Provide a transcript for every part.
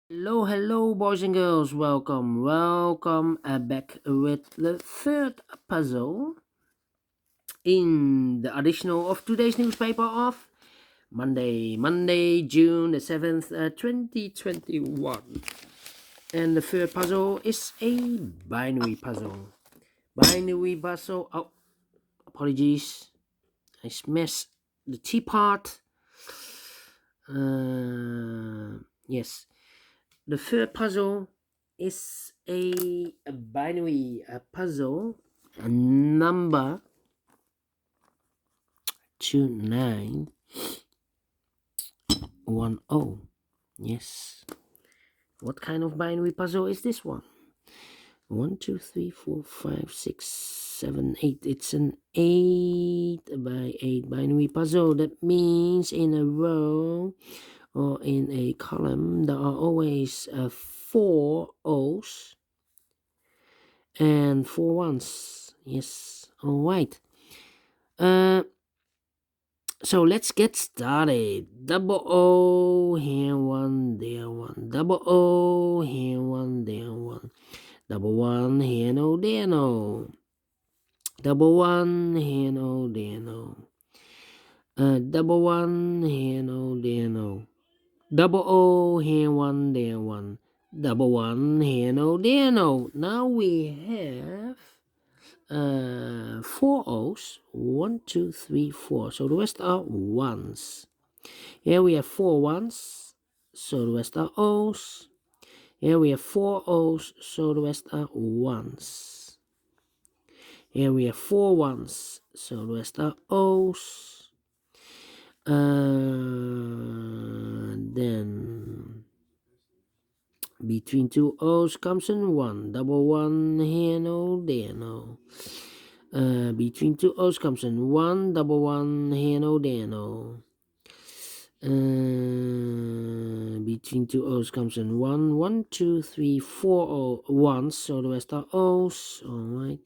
Hello, boys and girls. Welcome back with the third puzzle in the additional of today's newspaper of Monday, June the 7th, 2021. And the third puzzle is a binary puzzle. Oh, apologies. I smashed the T part. Yes. The third puzzle is a binary puzzle, a number 2910. Yes. What kind of binary puzzle is this one? 1, 2, 3, 4, 5, 6, 7, 8. It's an 8 by 8 binary puzzle. That means in a row or in a column there are always 4 O's and 4 ones. Yes. All right. So let's get started. Double O, here one, there one. Double O, here one, there one. Double one, here no, there no. Double one, here no, there no. Double one, here no, there no. Double O, here one, there one. Double one, here no, there no. Now we have 4 O's. 1, 2, 3, 4. So the rest are ones. Here we have 4 ones. So the rest are O's. Here we have 4 O's. So the rest are ones. Here we have 4 ones. So the rest are O's. Then between 2 O's comes in 1. Double one, here no, there no. Between 2 O's comes in 1. Double one, here no, there no. Between 2 O's comes in 1. 1, 2, 3, 4 ones. So the rest are O's. Alright.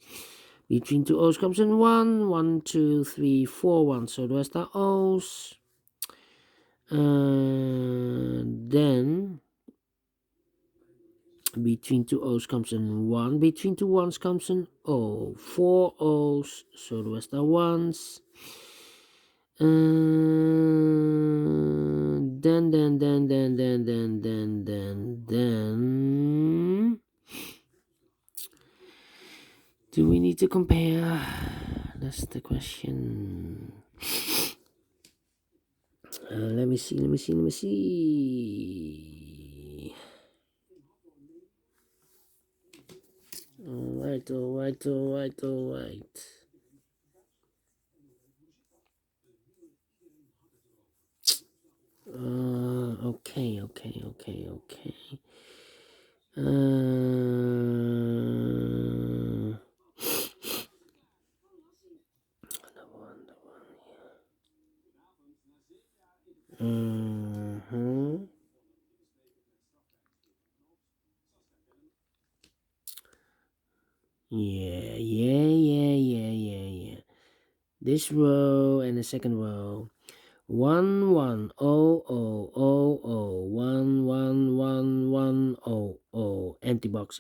Between 2 O's comes in 1. 1, 2, 3, 4 ones. So the rest are O's. Then between 2 O's comes in 1. Between 2 ones comes in O. 4 O's. So the rest are ones. Then do we need to compare? That's the question. Let me see. All right. Okay. Uh, uh-huh. Yeah. This row and the second row. 1 1 0 0 0 0 1 1 1 1 0 0 empty box.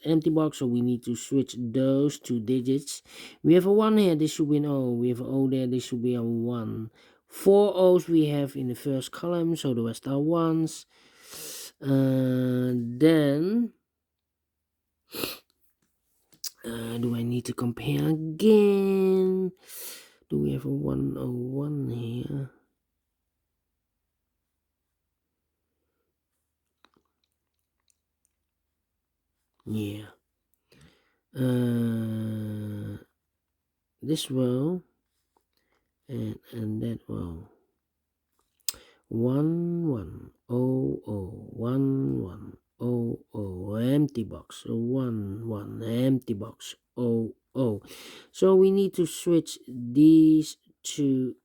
So we need to switch those two digits. We have a 1 here, this should be an O. We have an O there, this should be a 1. 4 O's we have in the first column, so the rest are ones. Then do I need to compare again? Do we have a 101 here? Yeah. This row and that row. 1 1 0 0 1 1 0 0 empty box. 1 1 empty box 0 0. So we need to switch these two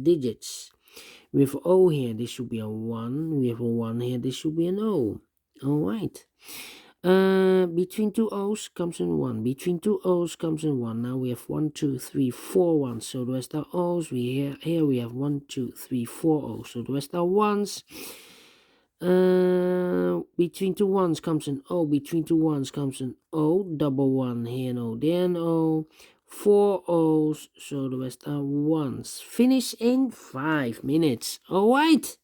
digits. We have O here, this should be a 1. We have a 1 here, this should be an O. Alright. Between 2 O's comes in 1. Between 2 O's comes in 1. Now we have 1, 2, 3, 4 ones. So the rest are O's. Here we have 1, 2, 3, 4 O's. So the rest are ones. Between two ones comes an O. Between two ones comes an O. Double one here, no, there, an O. Four O's, so the rest are ones. Finish in 5 minutes. All right.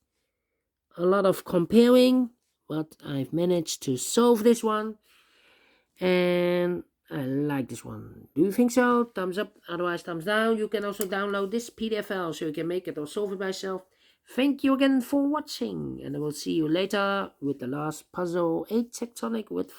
A lot of comparing, but I've managed to solve this one, and I like this one. Do you think so? Thumbs up, otherwise thumbs down. You can also download this PDF file so you can make it or solve it by yourself. Thank you again for watching, and I will see you later with the last puzzle, 8 tectonic with